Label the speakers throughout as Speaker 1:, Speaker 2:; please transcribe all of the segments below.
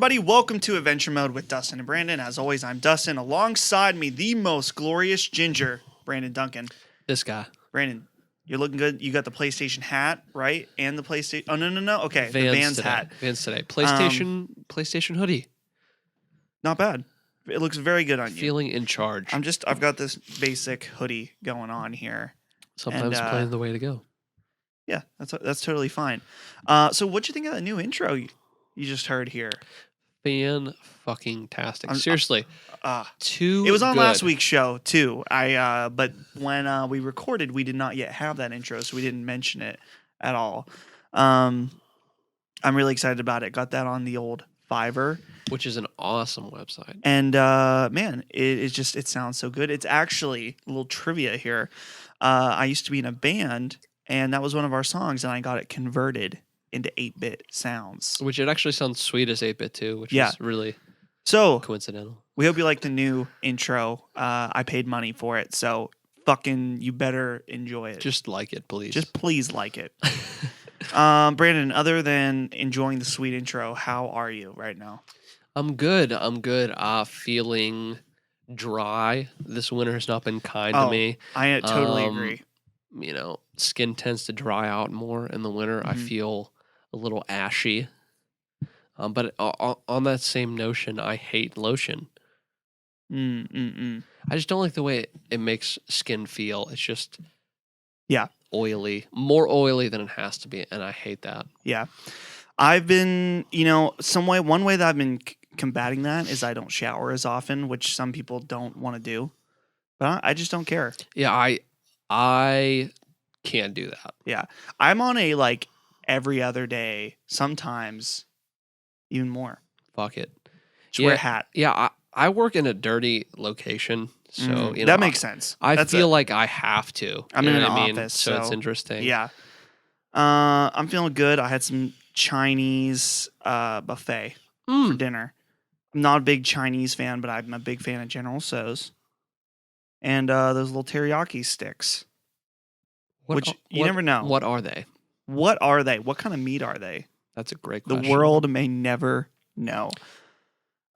Speaker 1: everybody. Welcome to Adventure Mode with Dustin and Brandon. As always, I'm Dustin. Alongside me, the most glorious ginger, Brandon Duncan.
Speaker 2: This guy.
Speaker 1: Brandon, you're looking good. You got the PlayStation hat, right? And the PlayStation... Oh, no. Okay, the Vans
Speaker 2: today.
Speaker 1: hat.
Speaker 2: Vans today. PlayStation hoodie.
Speaker 1: Not bad. It looks very good on you.
Speaker 2: Feeling in charge.
Speaker 1: I've got this basic hoodie going on here.
Speaker 2: Sometimes playing the way to go.
Speaker 1: Yeah, that's totally fine. So what'd you think of that new intro you just heard here?
Speaker 2: Fan-fucking-tastic. Seriously. Too
Speaker 1: It was on
Speaker 2: good.
Speaker 1: last week's show too. But when we recorded, we did not yet have that intro, so we didn't mention it at all. I'm really excited about it. Got that on the old Fiverr,
Speaker 2: which is an awesome website.
Speaker 1: And man, it sounds so good. It's actually a little trivia here. I used to be in a band, and that was one of our songs, and I got it converted into 8-bit sounds.
Speaker 2: Which it actually sounds sweet as 8-bit too, which is really coincidental.
Speaker 1: We hope you like the new intro. I paid money for it, so fucking you better enjoy it.
Speaker 2: Just like it, please.
Speaker 1: Just please like it. Brandon, other than enjoying the sweet intro, how are you right now?
Speaker 2: I'm good. Feeling dry. This winter has not been kind to me.
Speaker 1: I totally agree.
Speaker 2: You know, skin tends to dry out more in the winter. I feel a little ashy. But on that same notion, I hate lotion. I just don't like the way it makes skin feel. It's just oily, more oily than it has to be, and I hate that.
Speaker 1: Yeah, I've been, one way that I've been combating that is I don't shower as often, which some people don't want to do, but I just don't care.
Speaker 2: Yeah, I can't do that.
Speaker 1: Yeah, I'm on a every other day, sometimes even more.
Speaker 2: Fuck it.
Speaker 1: Just wear a hat.
Speaker 2: Yeah, I work in a dirty location, so
Speaker 1: that makes sense.
Speaker 2: I feel like I have to.
Speaker 1: I'm in an office,
Speaker 2: so it's interesting.
Speaker 1: Yeah, I'm feeling good. I had some Chinese buffet for dinner. I'm not a big Chinese fan, but I'm a big fan of General Tso's. And those little teriyaki sticks, you never know.
Speaker 2: What are they?
Speaker 1: What are they? What kind of meat are they?
Speaker 2: That's a great question.
Speaker 1: The world may never know.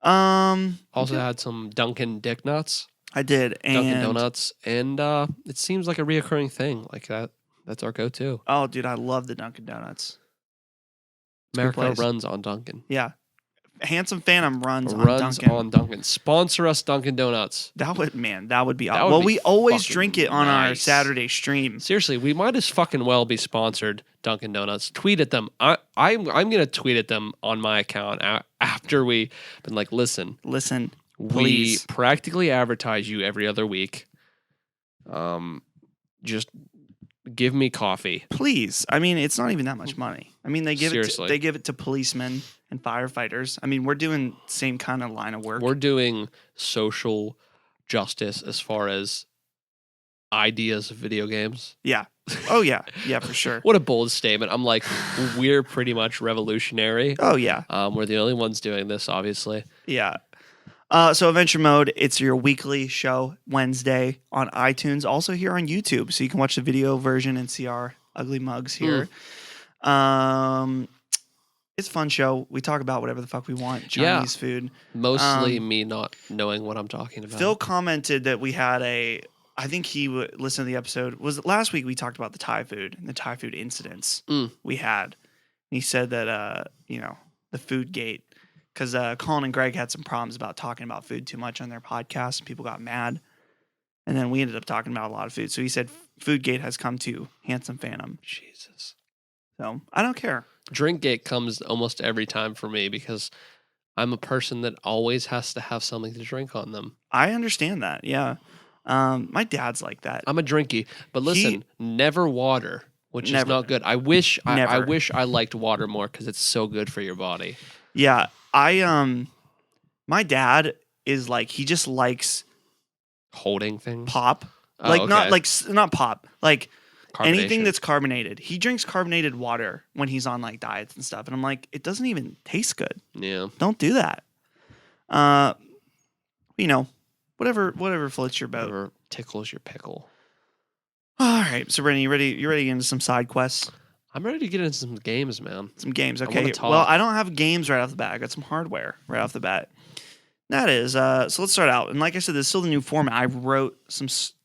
Speaker 2: Also had some Dunkin' Dick Nuts.
Speaker 1: I did.
Speaker 2: Dunkin' Donuts. And it seems like a reoccurring thing. Like that's our go-to.
Speaker 1: Oh, dude, I love the Dunkin' Donuts.
Speaker 2: America runs on Dunkin'.
Speaker 1: Yeah. Handsome Phantom runs on Dunkin'.
Speaker 2: Sponsor us, Dunkin' Donuts.
Speaker 1: That would be awesome. Well, we always drink it on our Saturday stream.
Speaker 2: Seriously, we might as fucking well be sponsored, Dunkin' Donuts. Tweet at them. I'm gonna tweet at them on my account after we been like, listen,
Speaker 1: please.
Speaker 2: We practically advertise you every other week. Just give me coffee,
Speaker 1: please. I mean, it's not even that much money. I mean, they give it to policemen and firefighters. I mean, we're doing the same kind of line of work.
Speaker 2: We're doing social justice as far as ideas of video games.
Speaker 1: Yeah. Oh yeah. Yeah, for sure.
Speaker 2: What a bold statement. I'm like, we're pretty much revolutionary.
Speaker 1: Oh yeah.
Speaker 2: We're the only ones doing this, obviously.
Speaker 1: Yeah. So Adventure Mode, it's your weekly show Wednesday on iTunes, also here on YouTube, so you can watch the video version and see our ugly mugs here. It's a fun show. We talk about whatever the fuck we want. Chinese food.
Speaker 2: Mostly me not knowing what I'm talking about.
Speaker 1: Phil commented that we had I think he would listen to the episode. Was it last week we talked about the Thai food and the Thai food incidents we had. And he said that, the food gate, because Colin and Greg had some problems about talking about food too much on their podcast, and people got mad. And then we ended up talking about a lot of food. So he said Foodgate has come to Handsome Phantom.
Speaker 2: Jesus.
Speaker 1: So I don't care.
Speaker 2: Drinkgate comes almost every time for me because I'm a person that always has to have something to drink on them.
Speaker 1: I understand that. Yeah. My dad's like that.
Speaker 2: I'm a drinky, but listen, never water, which is not good. I wish I liked water more because it's so good for your body.
Speaker 1: Yeah. My dad is like, he just likes
Speaker 2: holding things.
Speaker 1: Pop. Not pop. Like anything that's carbonated. He drinks carbonated water when he's on diets and stuff. And I'm like, it doesn't even taste good.
Speaker 2: Yeah.
Speaker 1: Don't do that. Whatever floats your boat.
Speaker 2: Whatever tickles your pickle.
Speaker 1: All right. So Brennan, you ready to get into some side quests?
Speaker 2: I'm ready to get into some games, man.
Speaker 1: Some games,
Speaker 2: I
Speaker 1: okay.
Speaker 2: wanna talk.
Speaker 1: Well, I don't have games right off the bat. I got some hardware right off the bat. That is, so let's start out. And like I said, this is still the new format. I wrote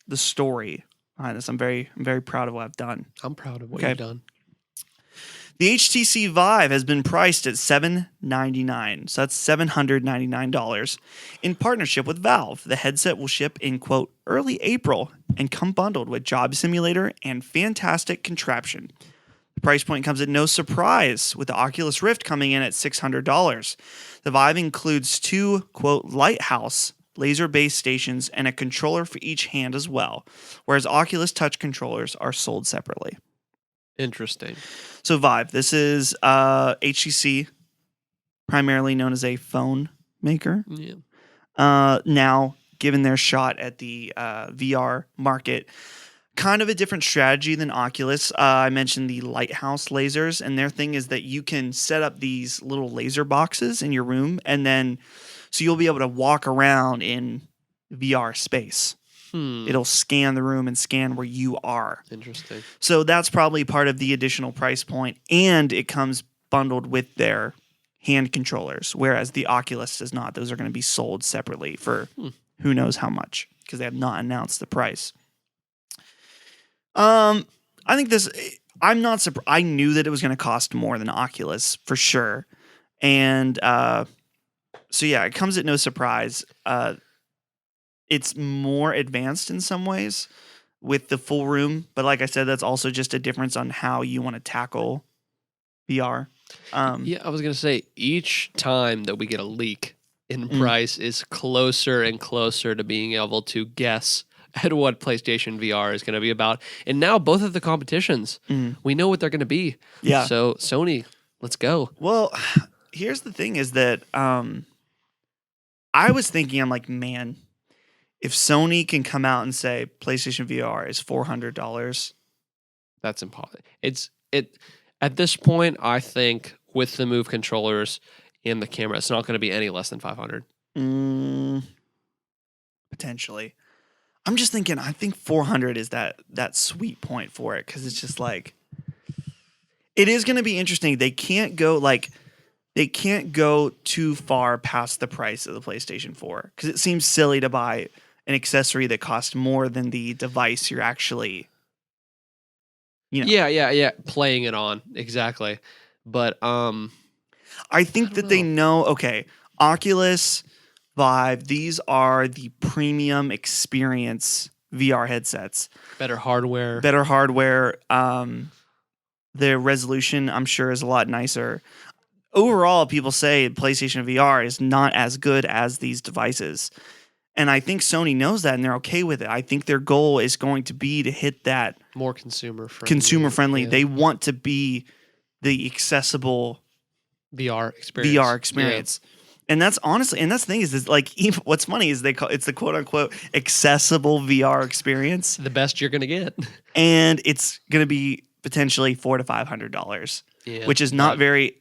Speaker 1: the story behind this. I'm very proud of what I've done.
Speaker 2: I'm proud of what
Speaker 1: Okay.
Speaker 2: you've done.
Speaker 1: The HTC Vive has been priced at $799, so that's $799 in partnership with Valve. The headset will ship in, quote, early April and come bundled with Job Simulator and Fantastic Contraption. The price point comes at no surprise, with the Oculus Rift coming in at $600. The Vive includes two, quote, Lighthouse laser-based stations and a controller for each hand as well, whereas Oculus Touch controllers are sold separately.
Speaker 2: Interesting.
Speaker 1: So Vive, this is HTC, primarily known as a phone maker.
Speaker 2: Yeah.
Speaker 1: Now, given their shot at the VR market, kind of a different strategy than Oculus. I mentioned the Lighthouse lasers, and their thing is that you can set up these little laser boxes in your room, and then so you'll be able to walk around in VR space. It'll scan the room and scan where you are.
Speaker 2: Interesting.
Speaker 1: So that's probably part of the additional price point, and it comes bundled with their hand controllers, whereas the Oculus does not. Those are going to be sold separately for who knows how much because they have not announced the price. I think this. I'm not surprised. I knew that it was going to cost more than Oculus for sure, and so yeah, it comes at no surprise. It's more advanced in some ways with the full room, but like I said, that's also just a difference on how you want to tackle VR.
Speaker 2: Yeah, I was gonna say each time that we get a leak in price is closer and closer to being able to guess at what PlayStation VR is going to be about. And now both of the competitions, we know what they're going to be.
Speaker 1: Yeah.
Speaker 2: So Sony, let's go.
Speaker 1: Well, here's the thing: is that I was thinking, I'm like, man, if Sony can come out and say PlayStation VR is $400,
Speaker 2: that's impossible. It at this point, I think with the Move controllers and the camera, it's not going to be any less than 500.
Speaker 1: Potentially. I'm just thinking, I think 400 is that sweet point for it because it's just like, it is going to be interesting. They can't go too far past the price of the PlayStation 4 because it seems silly to buy an accessory that costs more than the device you're actually,
Speaker 2: Yeah, playing it on exactly. But
Speaker 1: I think that they know. Okay, Oculus, Vive, these are the premium experience VR headsets.
Speaker 2: Better hardware.
Speaker 1: Their resolution, I'm sure, is a lot nicer. Overall, people say PlayStation VR is not as good as these devices. And I think Sony knows that and they're okay with it. I think their goal is going to be to hit that
Speaker 2: more consumer friendly.
Speaker 1: Yeah. They want to be the accessible
Speaker 2: VR experience.
Speaker 1: Yeah. And that's honestly, and that's the thing is like, even, what's funny is it's the quote unquote accessible VR experience.
Speaker 2: The best you're going to get.
Speaker 1: And it's going to be potentially $400 to $500, which is not very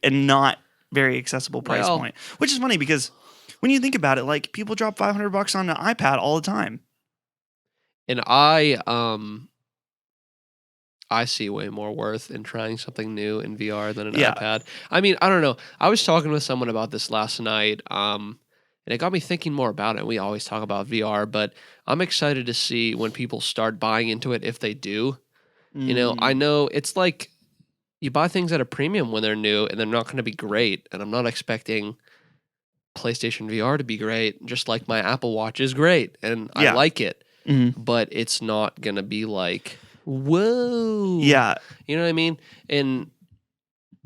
Speaker 1: accessible price point, which is funny because when you think about it, like people drop $500 on an iPad all the time.
Speaker 2: And I see way more worth in trying something new in VR than an iPad. I mean, I don't know. I was talking with someone about this last night, and it got me thinking more about it. We always talk about VR, but I'm excited to see when people start buying into it, if they do. You know, I know it's like you buy things at a premium when they're new, and they're not going to be great. And I'm not expecting PlayStation VR to be great, just like my Apple Watch is great, and I like it. But it's not going to be like, whoa.
Speaker 1: Yeah.
Speaker 2: You know what I mean? And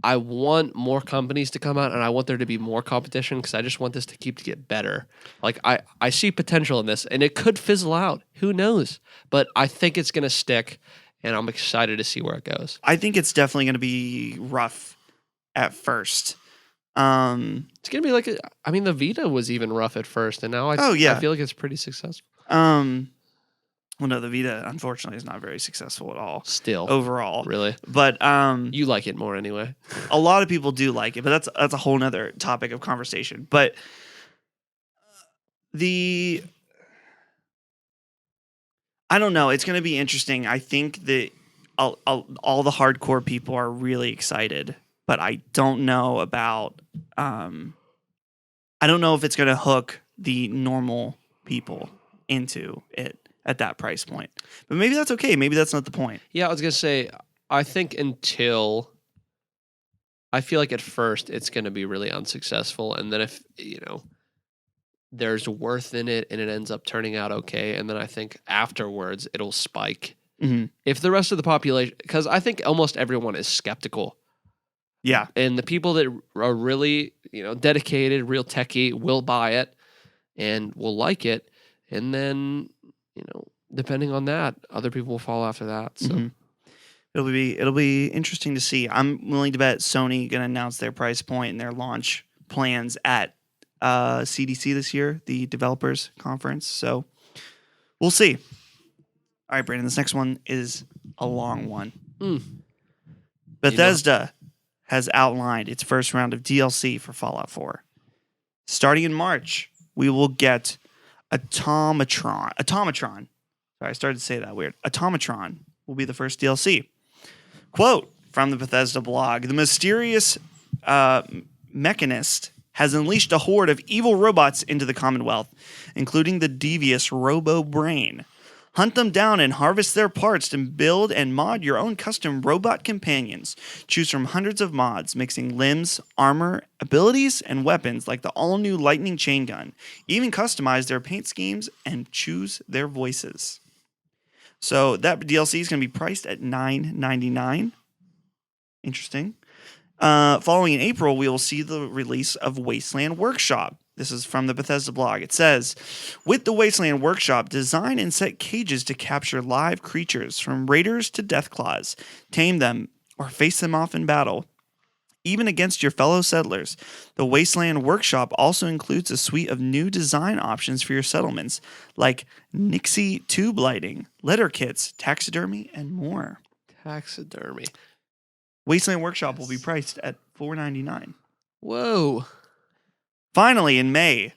Speaker 2: I want more companies to come out, and I want there to be more competition because I just want this to get better. Like, I see potential in this, and it could fizzle out. Who knows? But I think it's going to stick, and I'm excited to see where it goes.
Speaker 1: I think it's definitely going to be rough at first.
Speaker 2: It's going to be like, the Vita was even rough at first, and now I feel like it's pretty successful.
Speaker 1: Well, no, the Vita, unfortunately, is not very successful at all.
Speaker 2: Still.
Speaker 1: Overall.
Speaker 2: Really?
Speaker 1: But
Speaker 2: you like it more anyway.
Speaker 1: A lot of people do like it, but that's a whole nother topic of conversation. But I don't know. It's going to be interesting. I think that all the hardcore people are really excited, but I don't know about. I don't know if it's going to hook the normal people into it at that price point. But maybe that's okay. Maybe that's not the point.
Speaker 2: Yeah, I was gonna say. I think until. I feel like at first it's going to be really unsuccessful, and then if there's worth in it and it ends up turning out okay, and then I think afterwards it'll spike.
Speaker 1: Mm-hmm.
Speaker 2: If the rest of the population, because I think almost everyone is skeptical.
Speaker 1: Yeah.
Speaker 2: And the people that are really, dedicated, real techie will buy it and will like it. And then, depending on that, other people will follow after that. So
Speaker 1: mm-hmm. It'll be interesting to see. I'm willing to bet Sony going to announce their price point and their launch plans at CDC this year, the developers conference. So we'll see. All right, Brandon, this next one is a long one. Bethesda has outlined its first round of DLC for Fallout 4. Starting in March, we will get Automatron. Sorry, I started to say that weird. Automatron will be the first DLC. Quote from the Bethesda blog: the mysterious mechanist has unleashed a horde of evil robots into the Commonwealth, including the devious Robo-Brain. Hunt them down and harvest their parts to build and mod your own custom robot companions. Choose from hundreds of mods, mixing limbs, armor, abilities, and weapons like the all-new lightning chain gun. Even customize their paint schemes and choose their voices. So that DLC is going to be priced at $9.99. Interesting. Following in April, we will see the release of Wasteland Workshop. This is from the Bethesda blog. It says, with the Wasteland Workshop, design and set cages to capture live creatures, from raiders to deathclaws. Tame them or face them off in battle, even against your fellow settlers. The Wasteland Workshop also includes a suite of new design options for your settlements, like Nixie tube lighting, letter kits, taxidermy, and more.
Speaker 2: Taxidermy.
Speaker 1: Wasteland Workshop will be priced at $4.99.
Speaker 2: Whoa.
Speaker 1: Finally, in May,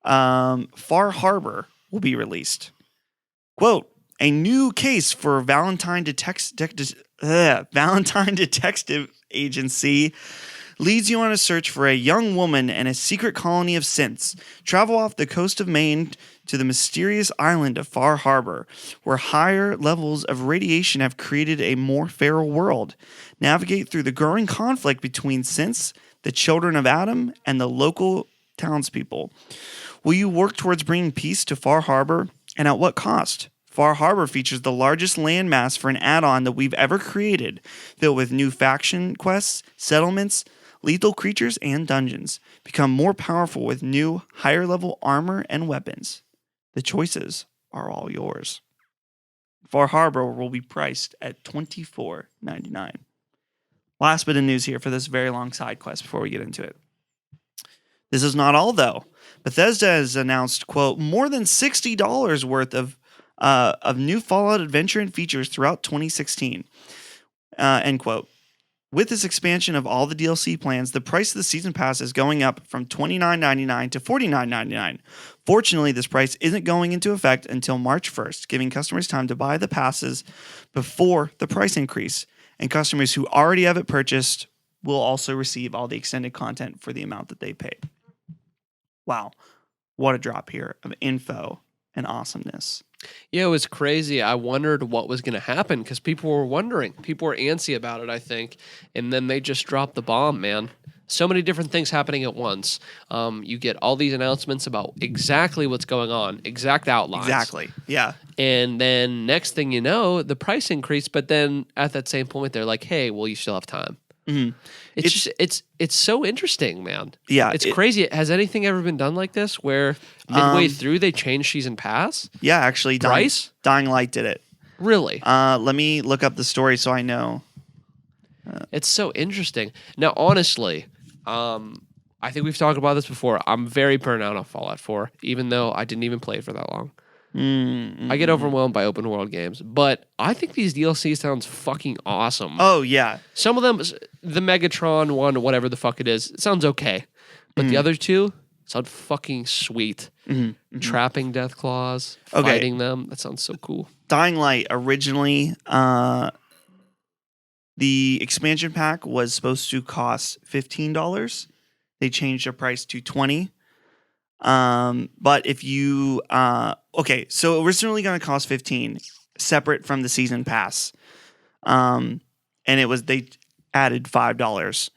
Speaker 1: Far Harbor will be released. Quote, a new case for Valentine Detective Agency leads you on a search for a young woman and a secret colony of synths. Travel off the coast of Maine to the mysterious island of Far Harbor, where higher levels of radiation have created a more feral world. Navigate through the growing conflict between synths, the children of Adam, and the local townspeople. Will you work towards bringing peace to Far Harbor, and at what cost? Far Harbor features the largest landmass for an add-on that we've ever created, filled with new faction quests, settlements, lethal creatures, and dungeons. Become more powerful with new, higher-level armor and weapons. The choices are all yours. Far Harbor will be priced at $24.99. Last bit of news here for this very long side quest before we get into it. This is not all, though. Bethesda has announced, quote, more than $60 worth of new Fallout adventure and features throughout 2016, end quote. With this expansion of all the DLC plans, the price of the season pass is going up from $29.99 to $49.99. Fortunately, this price isn't going into effect until March 1st, giving customers time to buy the passes before the price increase. And customers who already have it purchased will also receive all the extended content for the amount that they paid. Wow. What a drop here of info and awesomeness.
Speaker 2: Yeah, it was crazy. I wondered what was going to happen because people were wondering. People were antsy about it, I think. And then they just dropped the bomb, man. So many different things happening at once. You get all these announcements about exactly what's going on, exact outlines.
Speaker 1: Exactly, yeah.
Speaker 2: And then next thing you know, the price increased. But then at that same point, they're like, hey, well, you still have time.
Speaker 1: Mm-hmm.
Speaker 2: It's so interesting, man.
Speaker 1: Yeah,
Speaker 2: it's crazy. Has anything ever been done like this, where midway through they change season pass?
Speaker 1: Yeah, actually, Dying Light did it.
Speaker 2: Really?
Speaker 1: Let me look up the story so I know.
Speaker 2: It's so interesting. Now, honestly, I think we've talked about this before. I'm very burnt out on Fallout 4, even though I didn't even play it for that long.
Speaker 1: Mm-hmm.
Speaker 2: I get overwhelmed by open world games, but I think these DLC sounds fucking awesome.
Speaker 1: Oh, yeah.
Speaker 2: Some of them, the Megatron one, whatever the fuck it is, it sounds okay. But the other two sound fucking sweet. Mm-hmm. Trapping Deathclaws, fighting them, that sounds so cool.
Speaker 1: Dying Light originally The expansion pack was supposed to cost $15. They changed the price to $20. But if you so originally going to cost $15, separate from the season pass. And they added $5.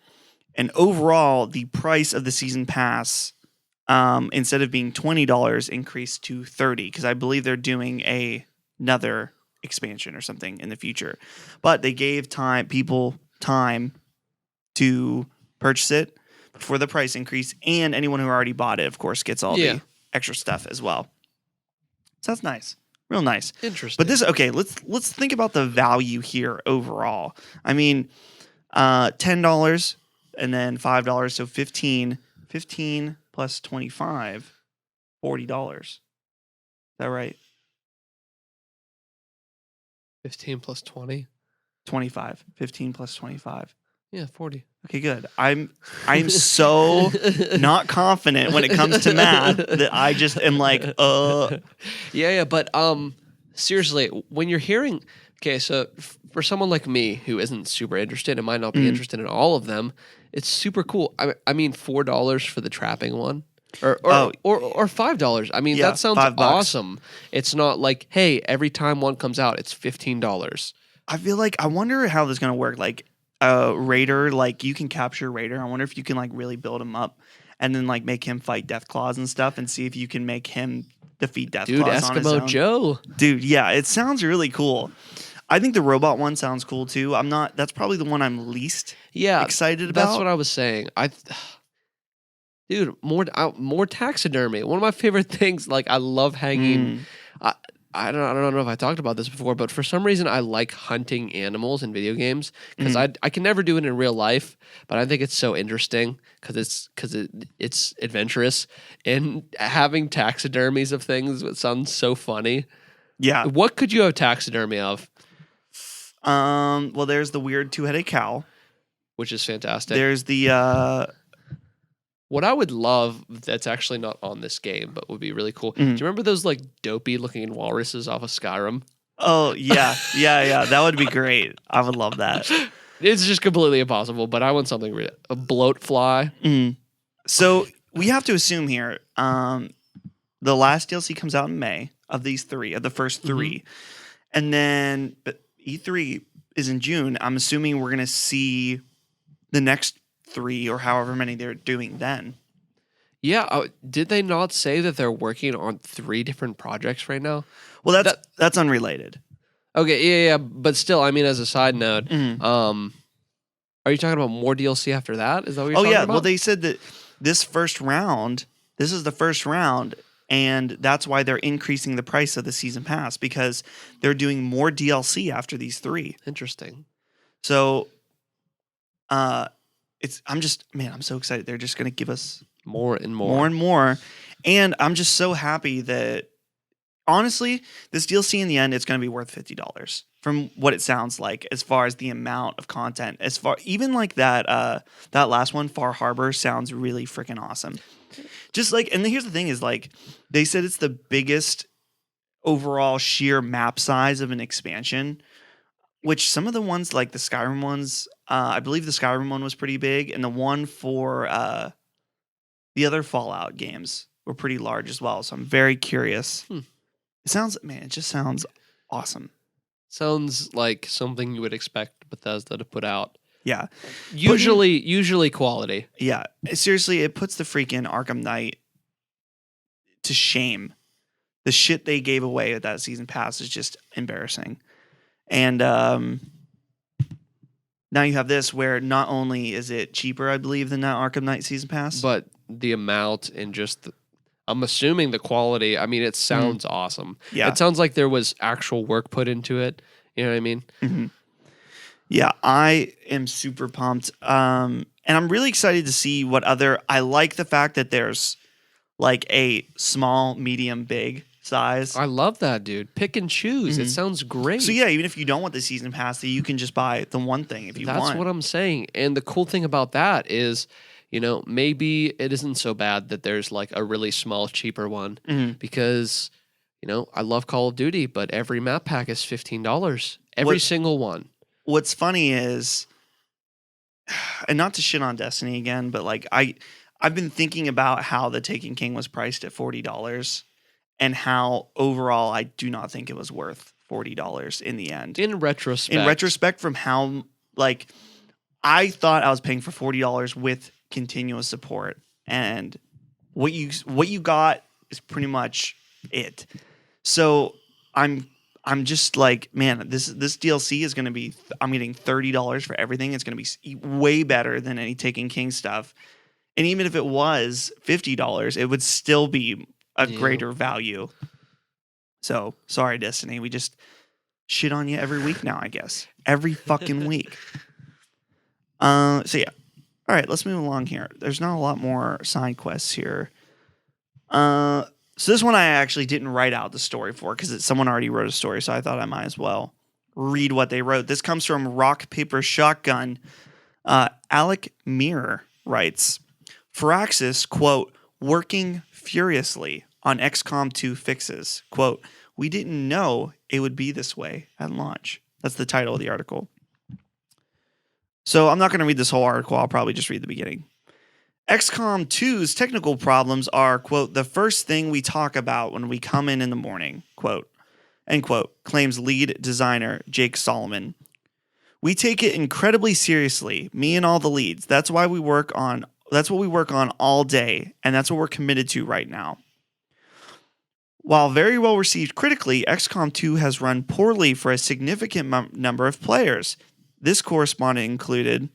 Speaker 1: And overall, the price of the season pass, instead of being $20, increased to $30 because I believe they're doing another expansion or something in the future. But they gave people time to purchase it before the price increase, and anyone who already bought it, of course, gets all the extra stuff as well. So that's nice. Real nice.
Speaker 2: Interesting.
Speaker 1: But let's think about the value here overall. I mean, $10 and then $5, so $15 plus $25, $40. Is that right?
Speaker 2: 15 plus 20?
Speaker 1: 25. 15 plus 25.
Speaker 2: Yeah, 40.
Speaker 1: Okay, good. I'm so not confident when it comes to math that I just am like,
Speaker 2: Yeah, but seriously, when you're hearing, okay, so for someone like me who isn't super interested and might not be interested in all of them, it's super cool. I mean, $4 for the trapping one. Or $5. I mean, that sounds awesome. It's not like, hey, every time one comes out, it's $15.
Speaker 1: I feel like I wonder how this is gonna work. Like Raider, like you can capture Raider. I wonder if you can like really build him up and then like make him fight Deathclaws and stuff, and see if you can make him defeat Deathclaws on his own.
Speaker 2: Eskimo Joe.
Speaker 1: Dude, yeah, it sounds really cool. I think the robot one sounds cool too. That's probably the one I'm least excited about.
Speaker 2: That's what I was saying. Dude, more taxidermy. One of my favorite things. Like, I love hanging. I don't know if I talked about this before, but for some reason I like hunting animals in video games because I can never do it in real life, but I think it's so interesting because it's adventurous, and having taxidermies of things sounds so funny.
Speaker 1: Yeah.
Speaker 2: What could you have taxidermy of?
Speaker 1: Well, there's the weird two-headed cow,
Speaker 2: which is fantastic.
Speaker 1: There's the
Speaker 2: what I would love that's actually not on this game, but would be really cool. Do you remember those like dopey looking walruses off of Skyrim?
Speaker 1: Oh, yeah. Yeah. That would be great. I would love that.
Speaker 2: It's just completely impossible, but I want something real. A bloat fly.
Speaker 1: So we have to assume here, the last DLC comes out in May of the first three. And then but E3 is in June. I'm assuming we're going to see the next 3 or however many they're doing then.
Speaker 2: Yeah, did they not say that they're working on 3 different projects right now?
Speaker 1: Well, that's unrelated.
Speaker 2: Okay, yeah, but still, I mean, as a side note, are you talking about more DLC after that? Is that what you're talking about?
Speaker 1: Well, they said that this is the first round, and that's why they're increasing the price of the season pass, because they're doing more DLC after these 3.
Speaker 2: Interesting.
Speaker 1: So, I'm so excited. They're just going to give us
Speaker 2: more and more.
Speaker 1: And I'm just so happy that, honestly, this DLC in the end, it's going to be worth $50 from what it sounds like, as far as the amount of content. Even like that last one, Far Harbor, sounds really freaking awesome. Just like, and here's the thing is, like, they said it's the biggest overall sheer map size of an expansion, which some of the ones, like the Skyrim ones, I believe the Skyrim one was pretty big, and the one for the other Fallout games were pretty large as well. So I'm very curious. It just sounds awesome.
Speaker 2: Sounds like something you would expect Bethesda to put out.
Speaker 1: Yeah.
Speaker 2: Usually quality.
Speaker 1: Yeah. Seriously, it puts the freaking Arkham Knight to shame. The shit they gave away at that season pass is just embarrassing. And now you have this where not only is it cheaper, I believe, than that Arkham Knight season pass,
Speaker 2: but the amount and just I'm assuming the quality. I mean, it sounds awesome.
Speaker 1: Yeah.
Speaker 2: It sounds like there was actual work put into it. You know what I mean?
Speaker 1: Mm-hmm. Yeah, I am super pumped. And I'm really excited to see what I like the fact that there's like a small, medium, big size.
Speaker 2: I love that, dude. Pick and choose. It sounds great.
Speaker 1: So yeah, even if you don't want the season pass, you can just buy the one thing if you want.
Speaker 2: That's what I'm saying. And the cool thing about that is, maybe it isn't so bad that there's like a really small, cheaper one because, I love Call of Duty, but every map pack is $15. Every single one.
Speaker 1: what's funny is, and not to shit on Destiny again, but like I've been thinking about how the Taken King was priced at $40 and how overall I do not think it was worth $40 in the end.
Speaker 2: In
Speaker 1: retrospect, from how like I thought I was paying for $40 with continuous support, and what you got is pretty much it. So I'm just like, man, this DLC is going to be, I'm getting $30 for everything. It's going to be way better than any Taken King stuff. And even if it was $50, it would still be a greater value. So sorry, Destiny. We just shit on you every week now, I guess. Every fucking week. So yeah. All right, let's move along here. There's not a lot more side quests here. So this one I actually didn't write out the story for because someone already wrote a story, so I thought I might as well read what they wrote. This comes from Rock Paper Shotgun. Alec Mirror writes, Firaxis, quote, working furiously on XCOM 2 fixes. Quote, we didn't know it would be this way at launch. That's the title of the article. So I'm not going to read this whole article. I'll probably just read the beginning. XCOM 2's technical problems are, quote, the first thing we talk about when we come in the morning, quote, end quote, claims lead designer Jake Solomon. We take it incredibly seriously, me and all the leads. That's what we work on all day, and that's what we're committed to right now. While very well received critically, XCOM 2 has run poorly for a significant number of players. This correspondent included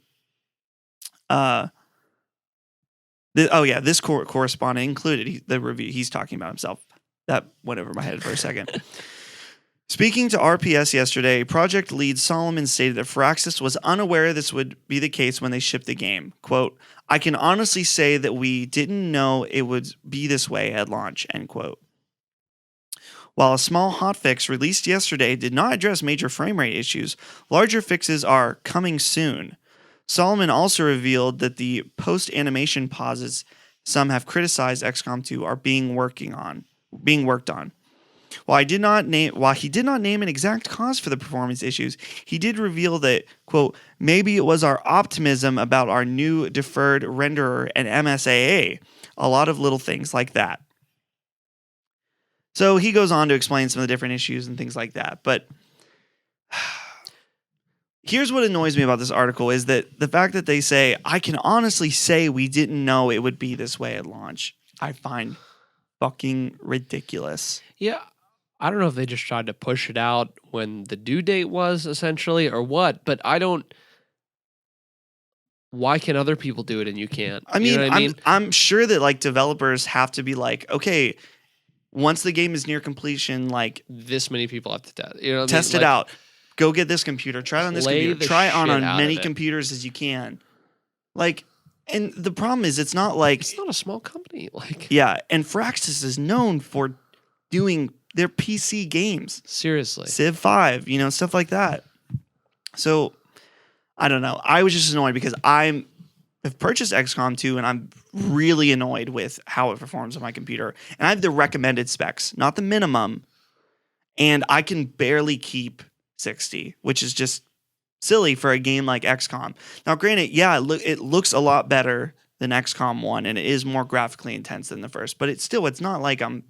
Speaker 1: correspondent included the review. He's talking about himself. That went over my head for a second. Speaking to RPS yesterday, project lead Solomon stated that Firaxis was unaware this would be the case when they shipped the game. Quote, I can honestly say that we didn't know it would be this way at launch, end quote. While a small hotfix released yesterday did not address major frame rate issues, larger fixes are coming soon. Solomon also revealed that the post-animation pauses some have criticized XCOM 2 are being worked on. While he did not name an exact cause for the performance issues, he did reveal that, quote, maybe it was our optimism about our new deferred renderer and MSAA. A lot of little things like that. So he goes on to explain some of the different issues and things like that. But here's what annoys me about this article is that the fact that they say, I can honestly say we didn't know it would be this way at launch, I find fucking ridiculous.
Speaker 2: Yeah. I don't know if they just tried to push it out when the due date was essentially or what, but why can other people do it and you can't?
Speaker 1: I mean, I'm sure that like developers have to be like, okay, once the game is near completion, like
Speaker 2: this many people have to
Speaker 1: test it out. Go get this computer. Try it on this computer. Try it on many computers as you can. Like, and the problem is, it's not
Speaker 2: a small company. Like,
Speaker 1: yeah, and Firaxis is known for doing their PC games.
Speaker 2: Seriously,
Speaker 1: Civ 5, stuff like that. So, I don't know. I was just annoyed because I've purchased XCOM 2 and I'm really annoyed with how it performs on my computer. And I have the recommended specs, not the minimum. And I can barely keep 60, which is just silly for a game like XCOM. Now, granted, yeah, it looks a lot better than XCOM 1 and it is more graphically intense than the first, but it's not like I'm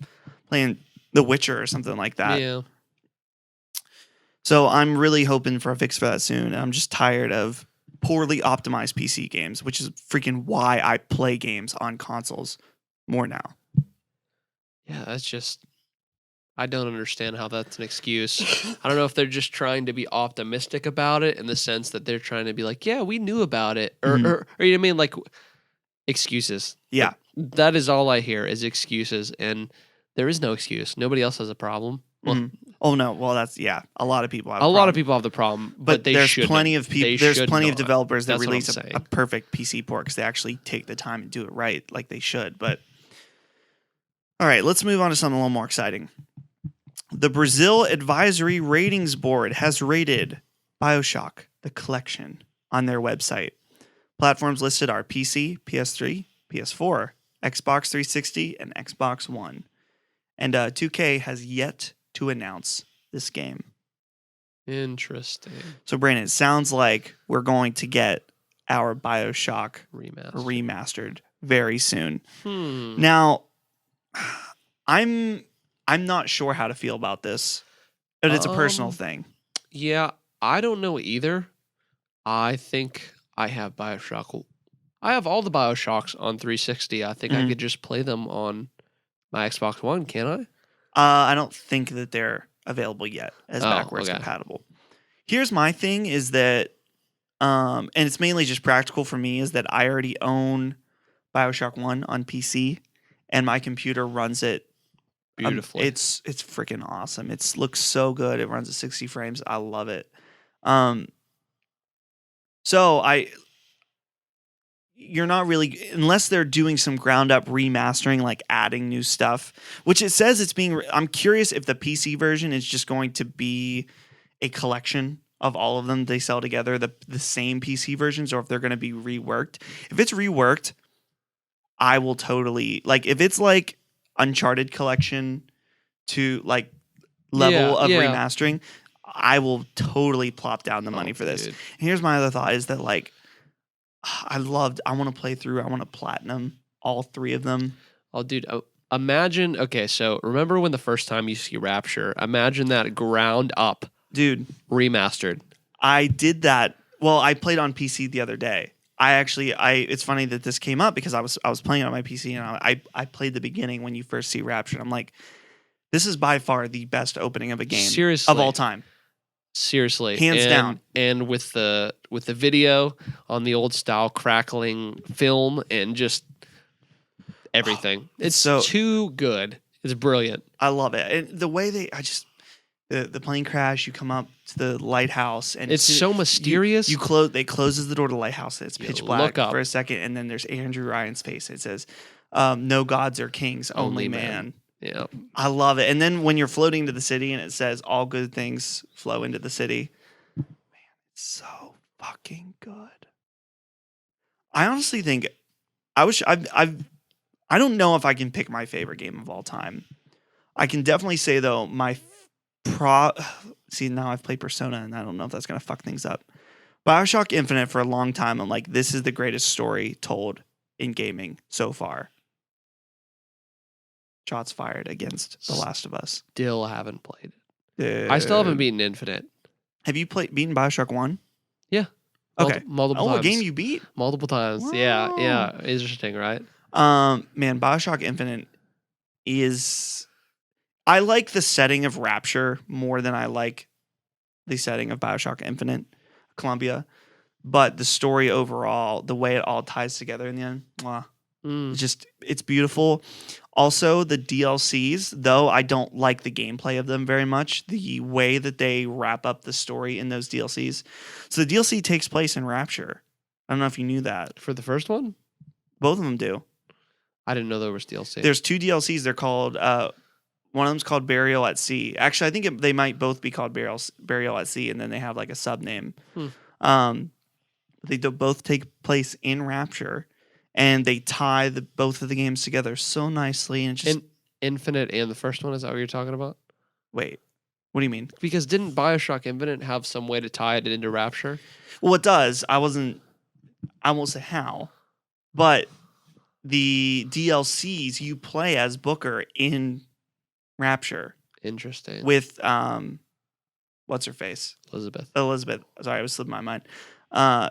Speaker 1: playing The Witcher or something like that.
Speaker 2: Yeah.
Speaker 1: So I'm really hoping for a fix for that soon. And I'm just tired of poorly optimized PC games, which is freaking why I play games on consoles more now.
Speaker 2: Yeah, that's just, I don't understand how that's an excuse. I don't know if they're just trying to be optimistic about it in the sense that they're trying to be like, yeah, we knew about it. Or you know what I mean? Like, excuses.
Speaker 1: Yeah.
Speaker 2: That is all I hear is excuses. And there is no excuse. Nobody else has a problem. Well,
Speaker 1: oh no! Well, that's a lot of people have.
Speaker 2: A lot of people have the problem, but
Speaker 1: there's plenty of people. There's plenty of developers that release
Speaker 2: a
Speaker 1: perfect PC port because they actually take the time and do it right, like they should. But all right, let's move on to something a little more exciting. The Brazil Advisory Ratings Board has rated Bioshock the Collection on their website. Platforms listed are PC, PS3, PS4, Xbox 360, and Xbox One. And 2K has yet to announce this game.
Speaker 2: Interesting.
Speaker 1: So, Brandon, it sounds like we're going to get our Bioshock remastered very soon. Now, I'm not sure how to feel about this, but it's a personal thing.
Speaker 2: Yeah, I don't know either. I think I have Bioshock. I have all the Bioshocks on 360. I think I could just play them on my Xbox One, can
Speaker 1: I? I don't think that they're available yet as backwards compatible. Here's my thing is that, and it's mainly just practical for me, is that I already own Bioshock 1 on PC, and my computer runs it
Speaker 2: beautifully.
Speaker 1: It's freaking awesome. It looks so good. It runs at 60 frames. I love it. So you're not really, unless they're doing some ground up remastering, like adding new stuff, which it says it's being, I'm curious if the PC version is just going to be a collection of all of them they sell together, the same PC versions, or if they're going to be reworked. If it's reworked, I will totally, like, if it's like Uncharted Collection to like level of remastering, I will totally plop down the money for this. And here's my other thought is that, like, I want to play through, I want to platinum all 3 of them.
Speaker 2: Oh, dude, imagine, okay, so remember when the first time you see Rapture, imagine that ground up. Dude. Remastered.
Speaker 1: I did that. Well, I played on PC the other day. It's funny that this came up because I was playing it on my PC and I played the beginning when you first see Rapture. And I'm like, this is by far the best opening of a game of all time.
Speaker 2: Seriously,
Speaker 1: hands down.
Speaker 2: And with the video on the old style crackling film and just everything, it's so too good. It's brilliant.
Speaker 1: I love it, and the way the plane crash. You come up to the lighthouse, and
Speaker 2: it's so mysterious.
Speaker 1: They closes the door to the lighthouse. And it's pitch black for a second, and then there's Andrew Ryan's face. It says, "No gods or kings, only man."
Speaker 2: Yeah,
Speaker 1: I love it. And then when you're floating to the city and it says all good things flow into the city, man, it's so fucking good. I honestly think I don't know if I can pick my favorite game of all time. I can definitely say though see, now I've played Persona and I don't know if that's gonna fuck things up. Bioshock Infinite for a long time, I'm like, this is the greatest story told in gaming so far. Shots fired against The Last of Us.
Speaker 2: Still haven't played it.
Speaker 1: Dude.
Speaker 2: I still haven't beaten Infinite.
Speaker 1: Have you beaten Bioshock 1?
Speaker 2: Yeah.
Speaker 1: Okay.
Speaker 2: Multiple times.
Speaker 1: A game you beat?
Speaker 2: Multiple times. Wow. Yeah. Interesting, right?
Speaker 1: Man, Bioshock Infinite is... I like the setting of Rapture more than I like the setting of Bioshock Infinite, Columbia. But the story overall, the way it all ties together in the end, it's beautiful. Also, the DLCs, though I don't like the gameplay of them very much, the way that they wrap up the story in those DLCs. So the DLC takes place in Rapture. I don't know if you knew that.
Speaker 2: For the first one?
Speaker 1: Both of them do.
Speaker 2: I didn't know there was DLC.
Speaker 1: There's 2 DLCs. They're called, one of them's called Burial at Sea. Actually, I think they might both be called Burial at Sea, and then they have like a sub-name. They both take place in Rapture. And they tie both of the games together so nicely. And just
Speaker 2: Infinite and the first one, is that what you're talking about?
Speaker 1: Wait, what do you mean?
Speaker 2: Because didn't Bioshock Infinite have some way to tie it into Rapture?
Speaker 1: Well, it does. I won't say how, but the DLCs you play as Booker in Rapture.
Speaker 2: Interesting.
Speaker 1: With what's her face?
Speaker 2: Elizabeth.
Speaker 1: Sorry, I was slipping my mind.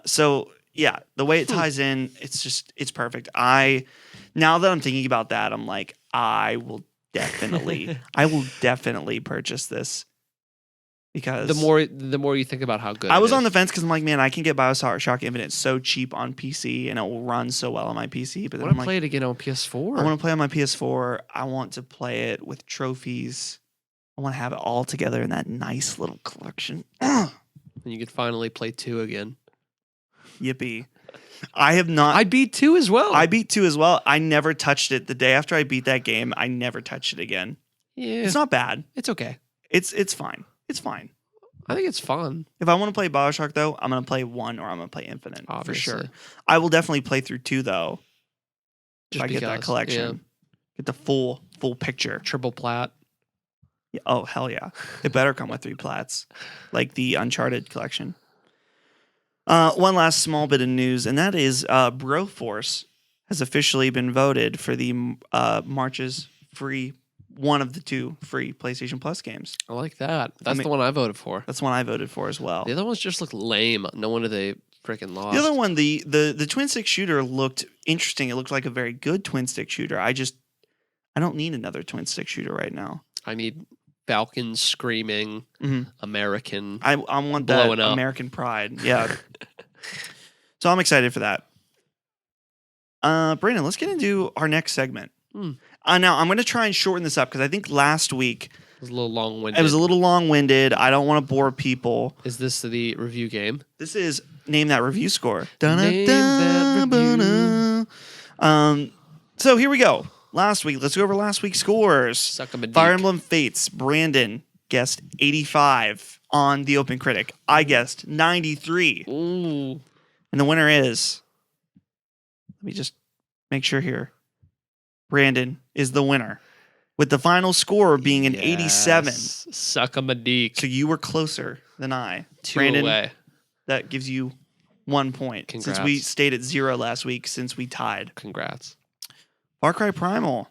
Speaker 1: So. Yeah, the way it ties in, it's perfect. Now that I'm thinking about that, I'm like, I will definitely purchase this because
Speaker 2: the more you think about how good
Speaker 1: I was on the fence because I'm like, man, I can get Bioshock Infinite so cheap on PC and it will run so well on my PC. But
Speaker 2: I want to play it again on PS4.
Speaker 1: I want to play on my PS4. I want to play it with trophies. I want to have it all together in that nice little collection.
Speaker 2: And you could finally play 2 again.
Speaker 1: Yippee. I have not.
Speaker 2: I beat 2 as well.
Speaker 1: I never touched it. The day after I beat that game, I never touched it again.
Speaker 2: Yeah.
Speaker 1: It's not bad.
Speaker 2: It's okay.
Speaker 1: It's fine. It's fine.
Speaker 2: I think it's fun.
Speaker 1: If I want to play Bioshock, though, I'm going to play 1 or I'm going to play Infinite. Obviously. For sure. I will definitely play through 2, though. If I get that collection. Yeah. Get the full picture.
Speaker 2: Triple plat.
Speaker 1: Yeah, oh, hell yeah. It better come with 3 plats, like the Uncharted collection. One last small bit of news, and that is Broforce has officially been voted for the March's free, one of the 2 free PlayStation Plus games.
Speaker 2: I like that. That's the one I voted for.
Speaker 1: That's one I voted for as well.
Speaker 2: The other ones just look lame. No wonder they freaking lost.
Speaker 1: The other one, the twin stick shooter looked interesting. It looked like a very good twin stick shooter. I don't need another twin stick shooter right now.
Speaker 2: I need Falcons screaming, American.
Speaker 1: I want that
Speaker 2: blowing up.
Speaker 1: American pride. Yeah. So I'm excited for that. Brandon, let's get into our next segment. Now I'm going to try and shorten this up because I think last week
Speaker 2: it was a little long-winded.
Speaker 1: It was a little long-winded. I don't want to bore people.
Speaker 2: Is this the review game?
Speaker 1: This is Name That Review Score.
Speaker 2: Name that review.
Speaker 1: So here we go. Last week, let's go over last week's scores.
Speaker 2: Suck 'em a
Speaker 1: Fire
Speaker 2: deek.
Speaker 1: Emblem Fates, Brandon guessed 85 on the Open Critic. I guessed 93.
Speaker 2: Ooh.
Speaker 1: And the winner is, let me just make sure here. Brandon is the winner with the final score being an 87.
Speaker 2: Suck 'em a deek.
Speaker 1: So you were closer than I.
Speaker 2: 2
Speaker 1: Brandon,
Speaker 2: away.
Speaker 1: that gives you 1 point.
Speaker 2: Congrats.
Speaker 1: Since we stayed at 0 last week, since we tied.
Speaker 2: Congrats.
Speaker 1: Far Cry Primal,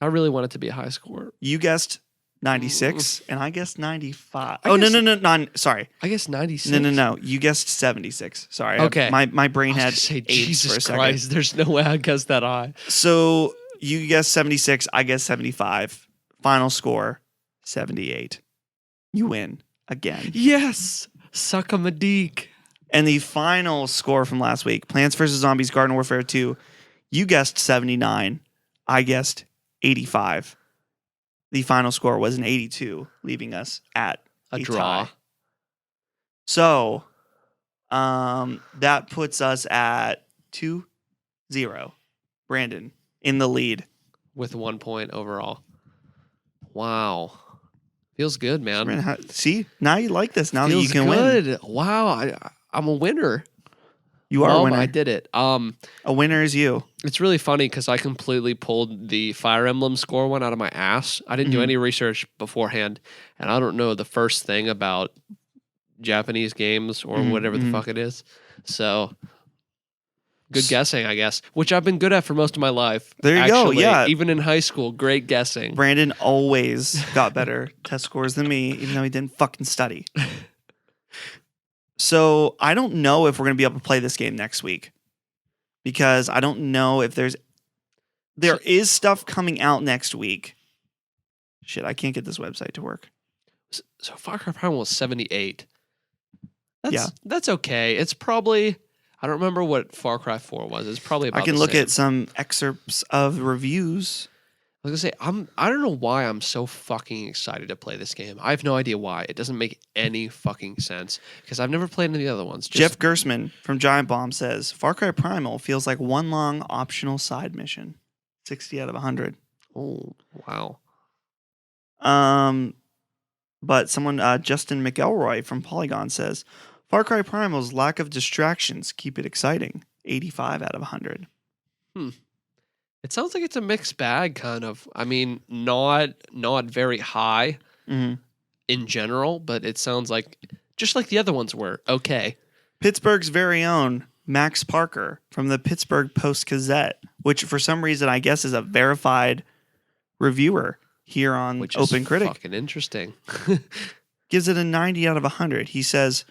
Speaker 2: I really want it to be a high score.
Speaker 1: you guessed 96, and I guessed 95.
Speaker 2: I
Speaker 1: Oh,
Speaker 2: guess-
Speaker 1: no. Sorry.
Speaker 2: I guess 96.
Speaker 1: No. You guessed 76. Sorry.
Speaker 2: Okay.
Speaker 1: My brain
Speaker 2: I was
Speaker 1: had
Speaker 2: gonna say,
Speaker 1: 8s for a
Speaker 2: Jesus
Speaker 1: second.
Speaker 2: Christ, there's no way I guessed that high.
Speaker 1: So you guessed 76. I guessed 75. Final score, 78. You win again.
Speaker 2: Yes. Suck 'em a deek.
Speaker 1: And the final score from last week, Plants vs. Zombies Garden Warfare 2, you guessed 79. I guessed 85. The final score was an 82, leaving us at
Speaker 2: A draw.
Speaker 1: tie. So that puts us at 2-0. Brandon in the lead.
Speaker 2: With 1 point overall. Wow. Feels good, man.
Speaker 1: Brandon, see, now you like this. Now
Speaker 2: Feels
Speaker 1: that you can win.
Speaker 2: good. Wow. I'm a winner.
Speaker 1: You are a winner.
Speaker 2: I did it.
Speaker 1: A winner is you.
Speaker 2: It's really funny because I completely pulled the Fire Emblem score one out of my ass. I didn't do any research beforehand, and I don't know the first thing about Japanese games or whatever the fuck it is. So, good guessing, I guess, which I've been good at for most of my life.
Speaker 1: There you go, yeah.
Speaker 2: Even in high school, great guessing.
Speaker 1: Brandon always got better test scores than me, even though he didn't fucking study. So I don't know if we're going to be able to play this game next week because I don't know if there is stuff coming out next week. Shit, I can't get this website to work.
Speaker 2: So Far Cry Primal was 78.
Speaker 1: Yeah.
Speaker 2: That's okay. It's probably, I don't remember what Far Cry 4 was. It's probably about
Speaker 1: I can
Speaker 2: the
Speaker 1: look
Speaker 2: same.
Speaker 1: at some excerpts of reviews.
Speaker 2: I was gonna say, I don't know why I'm so fucking excited to play this game. I have no idea why. It doesn't make any fucking sense because I've never played any of the other ones.
Speaker 1: Jeff Gersman from Giant Bomb says, Far Cry Primal feels like one long optional side mission. 60 out of 100.
Speaker 2: Oh, wow.
Speaker 1: But someone, Justin McElroy from Polygon says, Far Cry Primal's lack of distractions keep it exciting. 85 out of 100.
Speaker 2: It sounds like it's a mixed bag, kind of. I mean, not very high in general, but it sounds like just like the other ones were okay.
Speaker 1: Pittsburgh's very own Max Parker from the Pittsburgh Post-Gazette, which for some reason I guess is a verified reviewer here on
Speaker 2: Which
Speaker 1: Open
Speaker 2: is
Speaker 1: Critic.
Speaker 2: fucking interesting.
Speaker 1: Gives it a 90 out of 100. He says,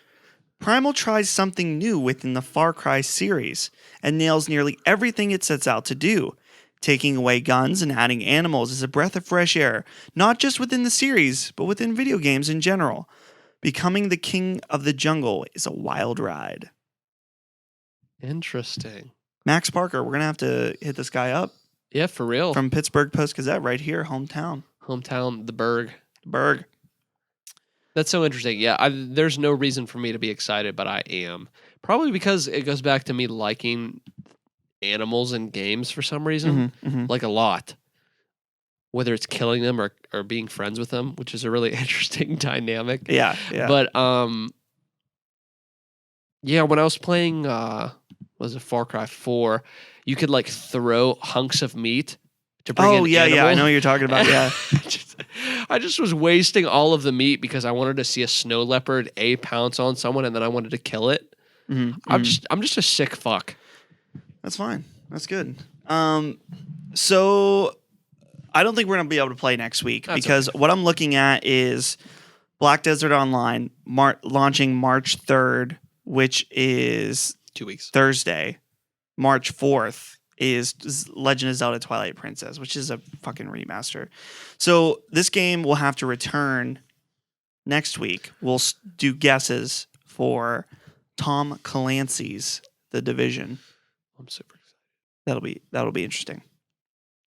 Speaker 1: Primal tries something new within the Far Cry series and nails nearly everything it sets out to do. Taking away guns and adding animals is a breath of fresh air, not just within the series, but within video games in general. Becoming the king of the jungle is a wild ride.
Speaker 2: Interesting.
Speaker 1: Max Parker, we're going to have to hit this guy up.
Speaker 2: Yeah, for real.
Speaker 1: From Pittsburgh Post-Gazette, right here, hometown.
Speaker 2: Hometown, the Berg.
Speaker 1: Berg.
Speaker 2: That's so interesting. Yeah, there's no reason for me to be excited, but I am. Probably because it goes back to me liking animals in games for some reason. Like a lot. Whether it's killing them or being friends with them, which is a really interesting dynamic.
Speaker 1: Yeah.
Speaker 2: But yeah, when I was playing was it Far Cry 4, you could like throw hunks of meat to bring an animal.
Speaker 1: I know what you're talking about, yeah.
Speaker 2: I just was wasting all of the meat because I wanted to see a snow leopard pounce on someone and then I wanted to kill it. I'm just a sick fuck.
Speaker 1: That's fine. That's good. So I don't think we're gonna be able to play next week because what I'm looking at is Black Desert Online launching March 3rd, which is
Speaker 2: 2 weeks.
Speaker 1: Thursday. March 4th is Legend of Zelda Twilight Princess, which is a fucking remaster. So this game will have to return next week. We'll do guesses for Tom Clancy's The Division.
Speaker 2: I'm super excited.
Speaker 1: That'll be interesting.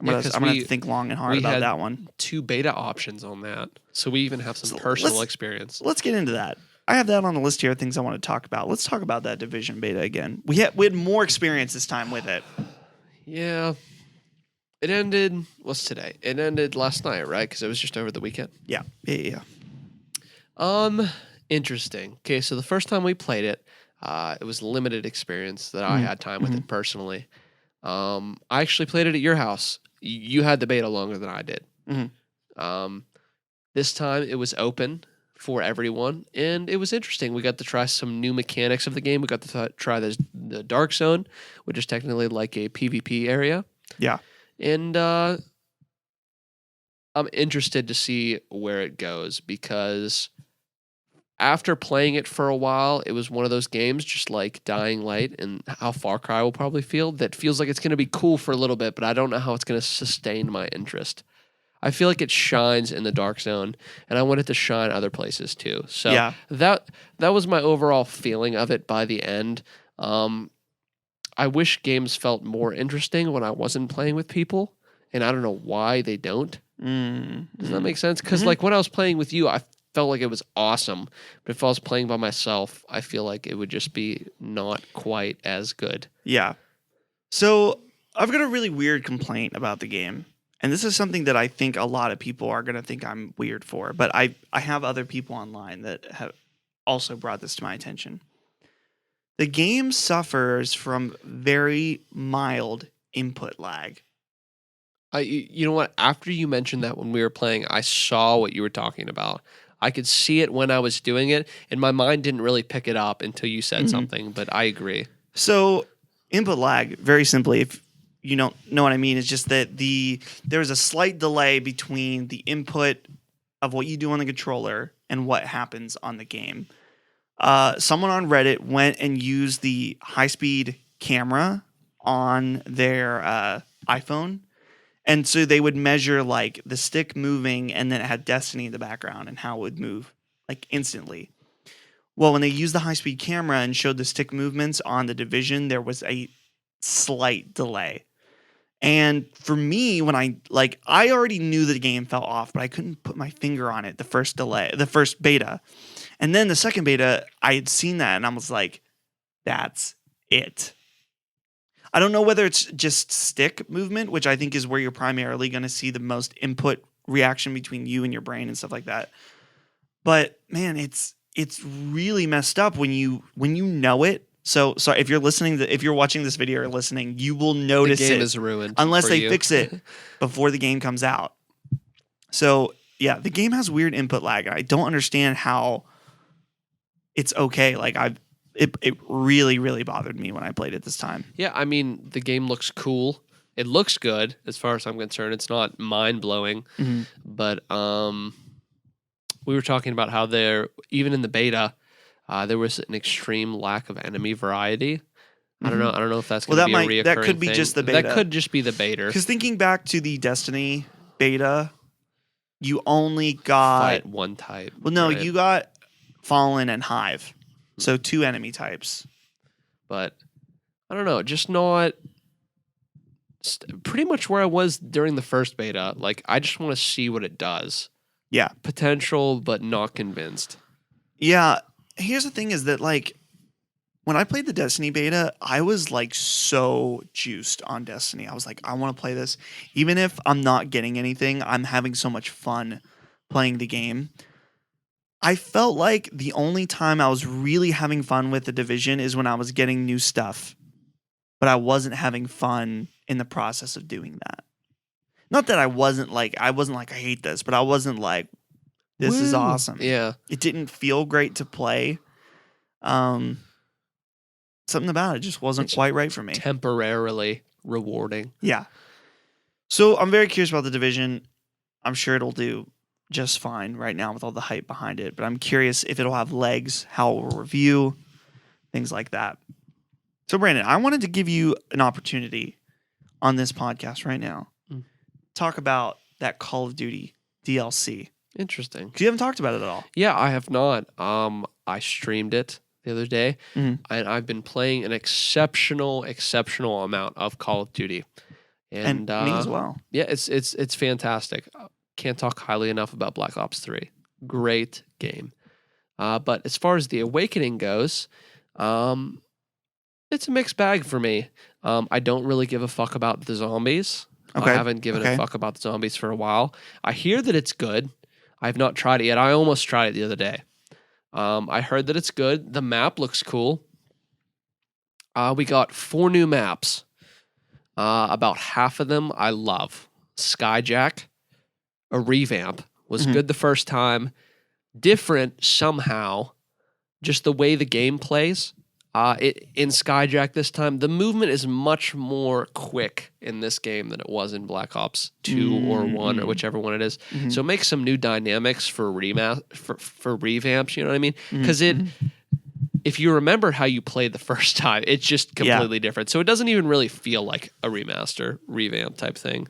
Speaker 1: I'm gonna have to think long and hard about that one.
Speaker 2: 2 beta options on that, so we even have some personal experience.
Speaker 1: Let's get into that. I have that on the list here of things I want to talk about. Let's talk about that Division beta again. We had more experience this time with it.
Speaker 2: Yeah. It ended, what's today? It ended last night, right? Because it was just over the weekend.
Speaker 1: Yeah.
Speaker 2: Interesting. Okay, so the first time we played it, it was limited experience that I had time with it personally. I actually played it at your house. You had the beta longer than I did. This time it was open for everyone, and it was interesting. We got to try some new mechanics of the game. We got to try the Dark Zone, which is technically like a PvP area.
Speaker 1: Yeah.
Speaker 2: And I'm interested to see where it goes because after playing it for a while, it was one of those games just like Dying Light and how Far Cry will probably feel that feels like it's going to be cool for a little bit, but I don't know how it's going to sustain my interest. I feel like it shines in the Dark Zone, and I want it to shine other places too. So that was my overall feeling of it by the end. I wish games felt more interesting when I wasn't playing with people, and I don't know why they don't. Does that make sense? Because like when I was playing with you, I felt like it was awesome. But if I was playing by myself, I feel like it would just be not quite as good.
Speaker 1: Yeah. So I've got a really weird complaint about the game. And this is something that I think a lot of people are going to think I'm weird for. But I have other people online that have also brought this to my attention. The game suffers from very mild input lag.
Speaker 2: You know what? After you mentioned that when we were playing, I saw what you were talking about. I could see it when I was doing it, and my mind didn't really pick it up until you said something, but I agree.
Speaker 1: So input lag, very simply, if you don't know what I mean, is just that there's a slight delay between the input of what you do on the controller and what happens on the game. Someone on Reddit went and used the high-speed camera on their iPhone. And so they would measure like the stick moving and then it had Destiny in the background and how it would move like instantly. Well, when they used the high-speed camera and showed the stick movements on the Division, there was a slight delay. And for me, when I already knew the game fell off, but I couldn't put my finger on it the first beta. And then the second beta, I had seen that and I was like, that's it. I don't know whether it's just stick movement, which I think is where you're primarily going to see the most input reaction between you and your brain and stuff like that. But man, it's really messed up when you know it. So sorry if you're watching this video or listening, you will notice
Speaker 2: the game
Speaker 1: it
Speaker 2: is ruined
Speaker 1: unless they
Speaker 2: you.
Speaker 1: fix it before the game comes out. So yeah, the game has weird input lag, and I don't understand how it's okay. Like it really, really bothered me when I played it this time.
Speaker 2: Yeah, I mean, the game looks cool. It looks good as far as I'm concerned. It's not mind-blowing. But we were talking about how even in the beta, there was an extreme lack of enemy variety. I don't know if that's going to be a reoccurring
Speaker 1: that could be
Speaker 2: thing.
Speaker 1: just the beta.
Speaker 2: That could just be the beta.
Speaker 1: Because thinking back to the Destiny beta, you only got...
Speaker 2: Fight one type.
Speaker 1: Well, no,
Speaker 2: right?
Speaker 1: you got Fallen and Hive. So 2 enemy types.
Speaker 2: But I don't know, just not pretty much where I was during the first beta. Like, I just want to see what it does.
Speaker 1: Yeah.
Speaker 2: Potential, but not convinced.
Speaker 1: Yeah. Here's the thing is that, like, when I played the Destiny beta, I was, like, so juiced on Destiny. I was like, I want to play this. Even if I'm not getting anything, I'm having so much fun playing the game. I felt like the only time I was really having fun with the Division is when I was getting new stuff. But I wasn't having fun in the process of doing that. Not that I wasn't like I hate this, but I wasn't like this is awesome.
Speaker 2: Yeah.
Speaker 1: It didn't feel great to play. Something about it just wasn't quite right for me.
Speaker 2: Temporarily rewarding.
Speaker 1: Yeah. So I'm very curious about The Division. I'm sure it'll do just fine right now with all the hype behind it, but I'm curious if it'll have legs, how it will review, things like that. So Brandon, I wanted to give you an opportunity on this podcast right now. Talk about that Call of Duty DLC.
Speaker 2: Interesting.
Speaker 1: Because you haven't talked about it at all.
Speaker 2: Yeah, I have not. I streamed it the other day, and I've been playing an exceptional amount of Call of Duty. And
Speaker 1: me as well.
Speaker 2: Yeah, it's fantastic. Can't talk highly enough about Black Ops 3. Great game. But as far as the Awakening goes, it's a mixed bag for me. I don't really give a fuck about the zombies.
Speaker 1: Okay.
Speaker 2: I haven't given a fuck about the zombies for a while. I hear that it's good. I have not tried it yet. I almost tried it the other day. I heard that it's good. The map looks cool. We got 4 new maps. About half of them I love. Skyjack, a revamp, was good the first time. Different somehow. Just the way the game plays. In Skyjack this time, the movement is much more quick in this game than it was in Black Ops 2 or 1 or whichever one it is. So it makes some new dynamics for revamps, you know what I mean? Because if you remember how you played the first time, it's just completely different. So it doesn't even really feel like a revamp type thing.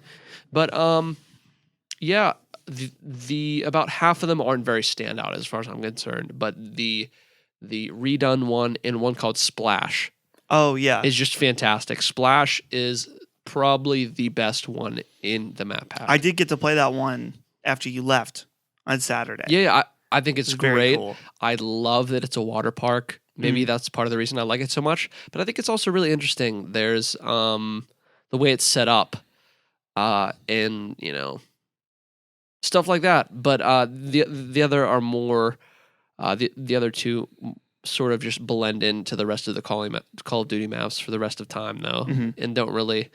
Speaker 2: But yeah, the about half of them aren't very standout as far as I'm concerned. But the redone one and one called Splash.
Speaker 1: Oh, yeah.
Speaker 2: Is just fantastic. Splash is probably the best one in the map pack.
Speaker 1: I did get to play that one after you left on Saturday.
Speaker 2: Yeah, I think it's great.
Speaker 1: Cool.
Speaker 2: I love that it's a water park. Maybe that's part of the reason I like it so much. But I think it's also really interesting. There's the way it's set up and, stuff like that. But the other are more... The other two sort of just blend into the rest of the Call of Duty maps for the rest of time, though, and don't really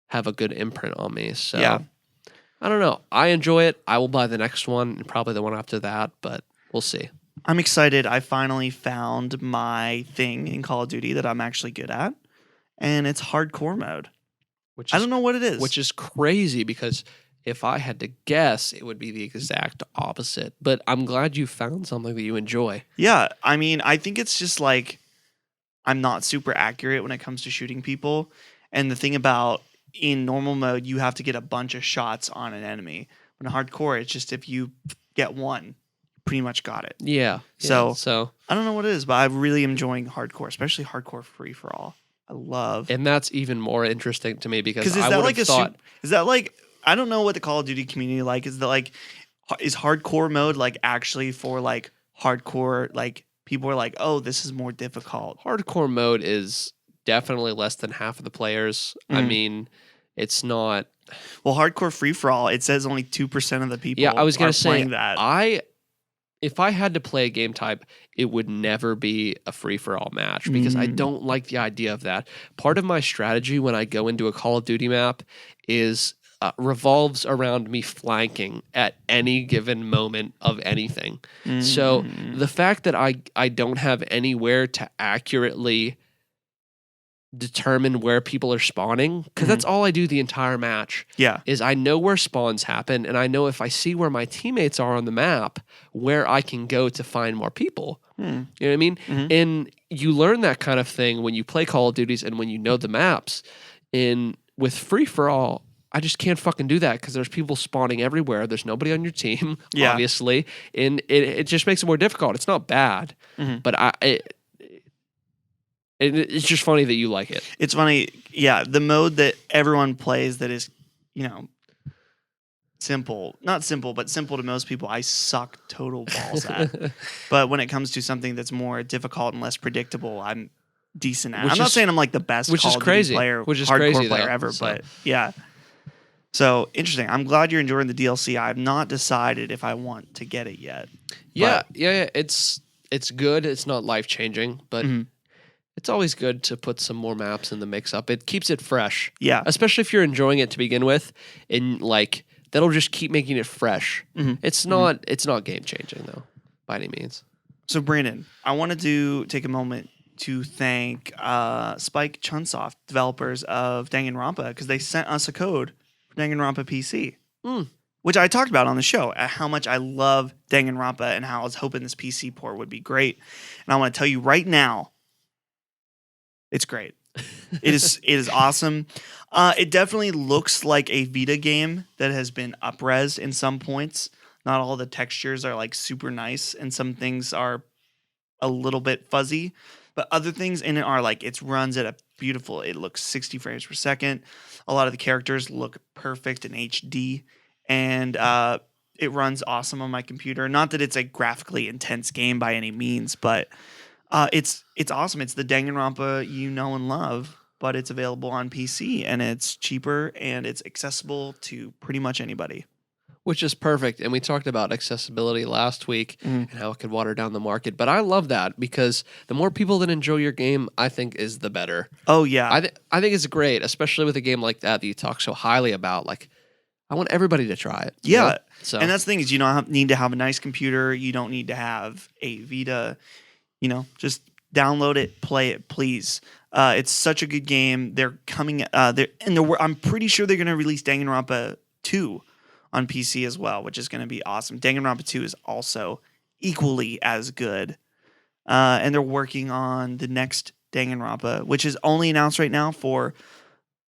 Speaker 2: have a good imprint on me. So, I don't know. I enjoy it. I will buy the next one and probably the one after that, but we'll see.
Speaker 1: I'm excited. I finally found my thing in Call of Duty that I'm actually good at, and it's hardcore mode. I don't know what it is.
Speaker 2: Which is crazy because... if I had to guess, it would be the exact opposite. But I'm glad you found something that you enjoy.
Speaker 1: Yeah. I mean, I think it's just like I'm not super accurate when it comes to shooting people. And the thing about in normal mode, you have to get a bunch of shots on an enemy. When in hardcore, it's just if you get one, pretty much got it.
Speaker 2: Yeah.
Speaker 1: So I don't know what it is, but I'm really enjoying hardcore, especially hardcore free for all. I love.
Speaker 2: And that's even more interesting to me because
Speaker 1: I would have thought. Is that like... I don't know what the Call of Duty community like. Is hardcore mode like actually for like hardcore, like people are like, oh, this is more difficult.
Speaker 2: Hardcore mode is definitely less than half of the players. I mean, it's not.
Speaker 1: Well, hardcore free for all, it says only 2% of the people.
Speaker 2: Yeah, I was gonna say
Speaker 1: that.
Speaker 2: If I had to play a game type, it would never be a free for all match because I don't like the idea of that. Part of my strategy when I go into a Call of Duty map is. Revolves around me flanking at any given moment of anything. So the fact that I don't have anywhere to accurately determine where people are spawning, because that's all I do the entire match.
Speaker 1: Yeah.
Speaker 2: Is I know where spawns happen, and I know if I see where my teammates are on the map, where I can go to find more people. You know what I mean? And you learn that kind of thing when you play Call of Duties and when you know the maps. With free for all, I just can't fucking do that because there's people spawning everywhere. There's nobody on your team, obviously, and it just makes it more difficult. It's not bad, but it's just funny that you like it.
Speaker 1: It's funny, yeah. The mode that everyone plays that is, simple, not simple, but simple to most people, I suck total balls at. But when it comes to something that's more difficult and less predictable, I'm decent at. I'm not saying I'm like the best Call of Duty player, hardcore player ever, but yeah. So interesting. I'm glad you're enjoying the DLC. I've not decided if I want to get it yet.
Speaker 2: Yeah. It's good. It's not life changing, but It's always good to put some more maps in the mix up. It keeps it fresh.
Speaker 1: Yeah.
Speaker 2: Especially if you're enjoying it to begin with, and like that'll just keep making it fresh.
Speaker 1: Mm-hmm.
Speaker 2: It's not game changing though, by any means.
Speaker 1: So Brandon, I wanted to take a moment to thank Spike Chunsoft, developers of Danganronpa, because they sent us a code for Danganronpa PC. Which I talked about on the show, how much I love Danganronpa and how I was hoping this PC port would be great. And I want to tell you right now, it's great. It is awesome. It definitely looks like a Vita game that has been up-resed in some points. Not all the textures are like super nice, and some things are a little bit fuzzy. But other things in it are like it runs at a beautiful. It looks 60 frames per second. A lot of the characters look perfect in HD. And it runs awesome on my computer. Not that it's a graphically intense game by any means, but it's awesome. It's the Danganronpa you know and love, but it's available on PC, and it's cheaper, and it's accessible to pretty much anybody.
Speaker 2: Which is perfect. And we talked about accessibility last week and how it could water down the market. But I love that because the more people that enjoy your game, I think, is the better.
Speaker 1: Oh, yeah.
Speaker 2: I think it's great, especially with a game like that you talk so highly about. Like, I want everybody to try it.
Speaker 1: Yeah.
Speaker 2: You know? So.
Speaker 1: And that's the thing is you don't need to have a nice computer. You don't need to have a Vita. Just download it, play it, please. It's such a good game. They're coming. I'm pretty sure they're going to release Danganronpa 2 on PC as well, which is going to be awesome. Danganronpa 2 is also equally as good. And they're working on the next Danganronpa, which is only announced right now for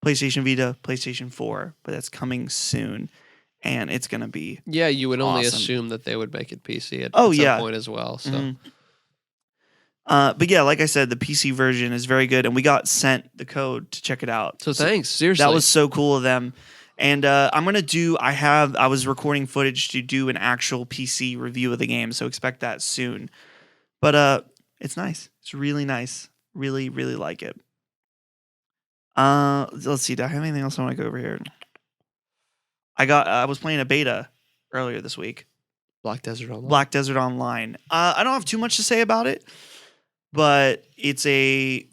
Speaker 1: PlayStation Vita, PlayStation 4, but that's coming soon, and it's going to be
Speaker 2: you would only
Speaker 1: awesome.
Speaker 2: Assume that they would make it PC at some point as well. So,
Speaker 1: but yeah, like I said, the PC version is very good, and we got sent the code to check it out.
Speaker 2: So thanks, seriously,
Speaker 1: that was so cool of them. And I'm gonna do. I was recording footage to do an actual PC review of the game, so expect that soon. But it's nice. It's really nice. Really, really like it. Let's see. Do I have anything else I want to go over here? I was playing a beta earlier this week.
Speaker 2: Black Desert Online.
Speaker 1: I don't have too much to say about it, but it's it's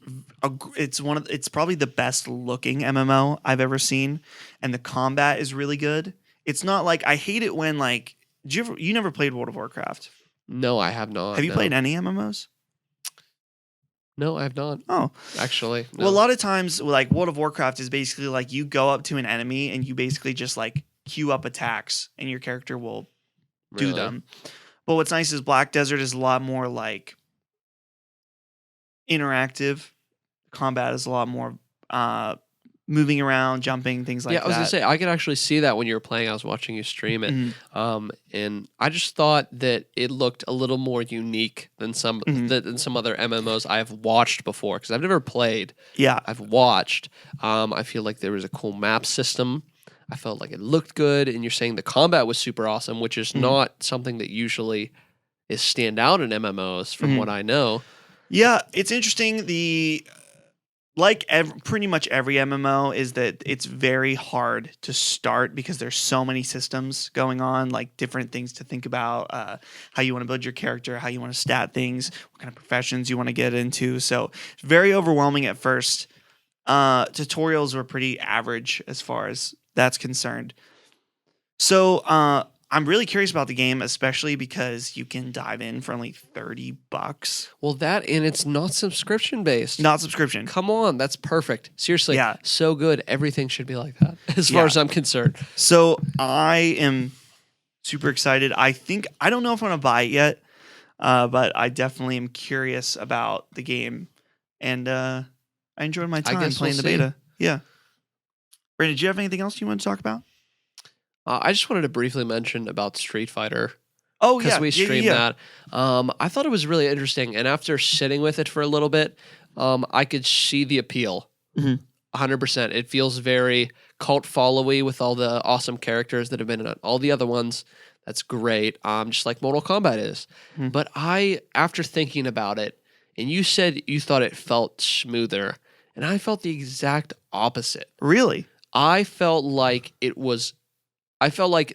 Speaker 1: probably the best looking MMO I've ever seen, and the combat is really good. It's not like I hate it when like you never played World of Warcraft?
Speaker 2: No, I have not.
Speaker 1: Have you played any MMOs?
Speaker 2: No, I have not.
Speaker 1: Oh.
Speaker 2: Actually. No.
Speaker 1: Well, a lot of times, like, World of Warcraft is basically like you go up to an enemy and you basically just, like, queue up attacks and your character will do them. But what's nice is Black Desert is a lot more, like, interactive. Combat is a lot more moving around, jumping, things like that.
Speaker 2: Yeah, I was going to say, I could actually see that when you were playing. I was watching you stream it. And I just thought that it looked a little more unique than some other MMOs I've watched before. Because I've never played.
Speaker 1: Yeah.
Speaker 2: I've watched. I feel like there was a cool map system. I felt like it looked good. And you're saying the combat was super awesome, which is not something that usually is stand out in MMOs from what I know.
Speaker 1: Yeah, it's interesting. Pretty much every MMO is that it's very hard to start because there's so many systems going on, like different things to think about, how you want to build your character, how you want to stat things, what kind of professions you want to get into. So it's very overwhelming at first. Tutorials were pretty average as far as that's concerned. So I'm really curious about the game, especially because you can dive in for only $30.
Speaker 2: Well, and it's not subscription based.
Speaker 1: Not subscription.
Speaker 2: Come on, that's perfect. Seriously,
Speaker 1: yeah.
Speaker 2: So good. Everything should be like that, as far as I'm concerned.
Speaker 1: So I am super excited. I don't know if I'm gonna buy it yet, but I definitely am curious about the game, and I enjoyed my time playing the beta. Yeah. Brandon, did you have anything else you want to talk about?
Speaker 2: I just wanted to briefly mention about Street Fighter.
Speaker 1: Oh, yeah.
Speaker 2: Because we streamed that. I thought it was really interesting. And after sitting with it for a little bit, I could see the appeal. 100%. It feels very cult follow-y with all the awesome characters that have been in all the other ones. That's great. Just like Mortal Kombat is. But after thinking about it, and you said you thought it felt smoother, and I felt the exact opposite.
Speaker 1: Really?
Speaker 2: I felt like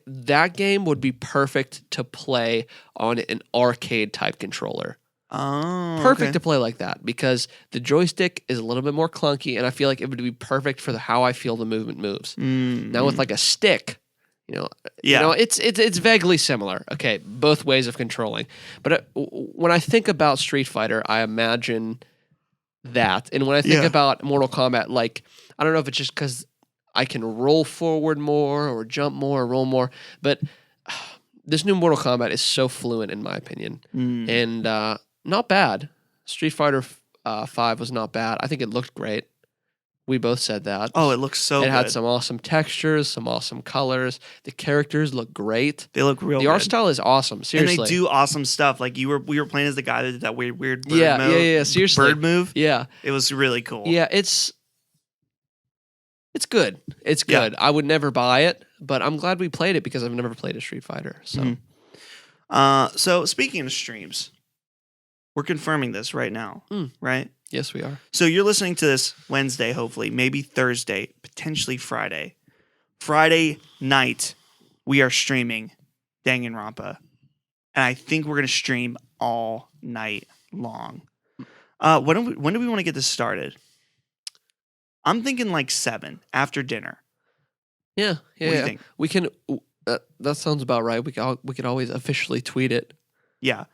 Speaker 2: that game would be perfect to play on an arcade type controller.
Speaker 1: Oh,
Speaker 2: Perfect
Speaker 1: okay.
Speaker 2: to play like that because the joystick is a little bit more clunky, and I feel like it would be perfect for how I feel the movement moves. Now with like a stick, it's vaguely similar. Okay, both ways of controlling. But when I think about Street Fighter, I imagine that, and when I think about Mortal Kombat, like I don't know if it's just because I can roll forward more or jump more or roll more, but this new Mortal Kombat is so fluent in my opinion, and not bad. Street Fighter 5 was not bad. I think it looked great. We both said that.
Speaker 1: Oh, it looks so good.
Speaker 2: It had some awesome textures, some awesome colors. The characters look great.
Speaker 1: They look real good.
Speaker 2: The art style is awesome. Seriously.
Speaker 1: And they do awesome stuff. Like we were playing as the guy that did that weird bird move.
Speaker 2: Yeah. Seriously.
Speaker 1: Bird move.
Speaker 2: Yeah.
Speaker 1: It was really cool.
Speaker 2: Yeah, it's good. It's good.
Speaker 1: Yeah.
Speaker 2: I would never buy it, but I'm glad we played it because I've never played a Street Fighter. So
Speaker 1: So speaking of streams, we're confirming this right now, right?
Speaker 2: Yes, we are.
Speaker 1: So you're listening to this Wednesday, hopefully, maybe Thursday, potentially Friday. Friday night, we are streaming Danganronpa. And I think we're going to stream all night long. When do we want to get this started? I'm thinking like 7 after dinner.
Speaker 2: Yeah.
Speaker 1: What do you think?
Speaker 2: We can. That sounds about right. We could always officially tweet it.
Speaker 1: Yeah.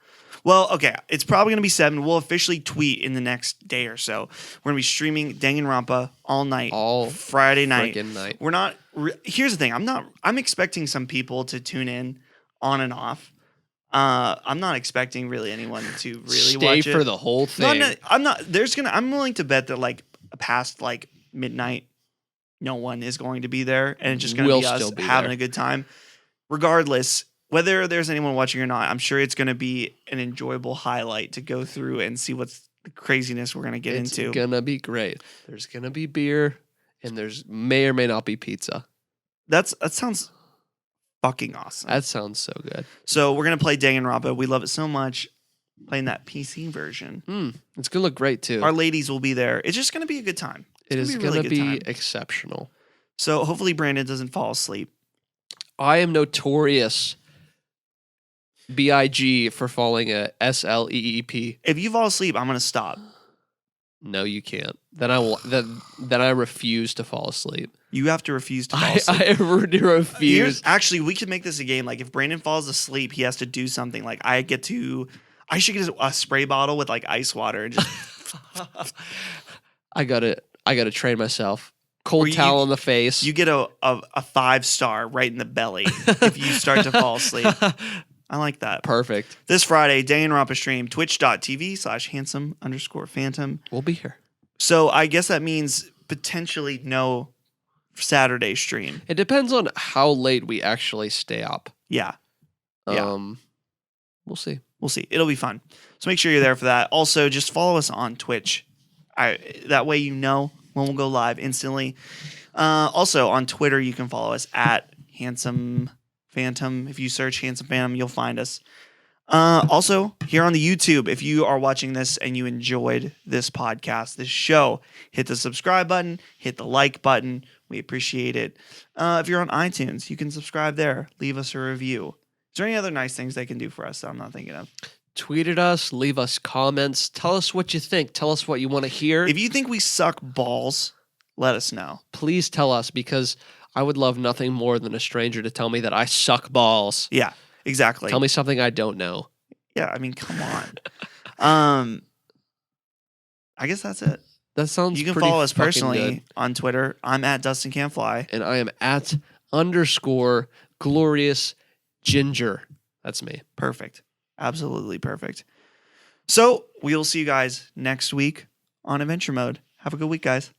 Speaker 1: Well, okay. It's probably going to be 7. We'll officially tweet in the next day or so. We're going to be streaming Danganronpa all night.
Speaker 2: All
Speaker 1: Friday night.
Speaker 2: night.
Speaker 1: We're not. Here's the thing. I'm expecting some people to tune in on and off. I'm not expecting really anyone to really watch it.
Speaker 2: Stay for the whole thing.
Speaker 1: No, I'm not. I'm willing to bet that like past like midnight, no one is going to be there, and it's just going to be us having a good time. Regardless, whether there's anyone watching or not, I'm sure it's going to be an enjoyable highlight to go through and see what's the craziness we're going to get into.
Speaker 2: It's going to be great. There's going to be beer, and there's may or may not be pizza.
Speaker 1: That sounds fucking awesome.
Speaker 2: That sounds so good.
Speaker 1: So we're going to play Danganronpa. We love it so much. Playing that PC version.
Speaker 2: It's going to look great, too.
Speaker 1: Our ladies will be there. It's just going to be a good time.
Speaker 2: It is going to be exceptional.
Speaker 1: So hopefully Brandon doesn't fall asleep.
Speaker 2: I am notorious BIG for falling a SLEEP.
Speaker 1: If you fall asleep, I'm going to stop.
Speaker 2: No, you can't. Then I will. Then I refuse to fall asleep.
Speaker 1: You have to refuse to fall asleep.
Speaker 2: I refuse.
Speaker 1: Actually, we could make this a game. Like if Brandon falls asleep, he has to do something. Like I should get a spray bottle with like ice water and just.
Speaker 2: I gotta train myself. Cold towel on the face.
Speaker 1: You get a 5-star right in the belly if you start to fall asleep. I like that.
Speaker 2: Perfect.
Speaker 1: This Friday, Danganronpa stream, twitch.tv/handsome_phantom.
Speaker 2: We'll be here.
Speaker 1: So I guess that means potentially no Saturday stream.
Speaker 2: It depends on how late we actually stay up.
Speaker 1: Yeah.
Speaker 2: We'll see.
Speaker 1: We'll see. It'll be fun. So make sure you're there for that. Also, just follow us on Twitch. That way you know when we'll go live instantly. Also, on Twitter, you can follow us at Handsome Phantom. If you search Handsome Phantom, you'll find us. Also, here on the YouTube, if you are watching this and you enjoyed this podcast, this show, hit the subscribe button, hit the like button. We appreciate it. If you're on iTunes, you can subscribe there. Leave us a review. Is there any other nice things they can do for us that I'm not thinking of?
Speaker 2: Tweet at us, leave us comments, tell us what you think, tell us what you want to hear.
Speaker 1: If you think we suck balls, let us know.
Speaker 2: Please tell us, because I would love nothing more than a stranger to tell me that I suck balls.
Speaker 1: Yeah, exactly.
Speaker 2: Tell me something I don't know.
Speaker 1: Yeah, I mean, come on. I guess that's it.
Speaker 2: That sounds
Speaker 1: You can
Speaker 2: pretty
Speaker 1: follow us
Speaker 2: fucking
Speaker 1: personally
Speaker 2: good.
Speaker 1: on Twitter. I'm at Dustin Can't Fly.
Speaker 2: And I am at _glorious ginger. That's me.
Speaker 1: Perfect. Absolutely perfect. So we will see you guys next week on Adventure Mode. Have a good week, guys.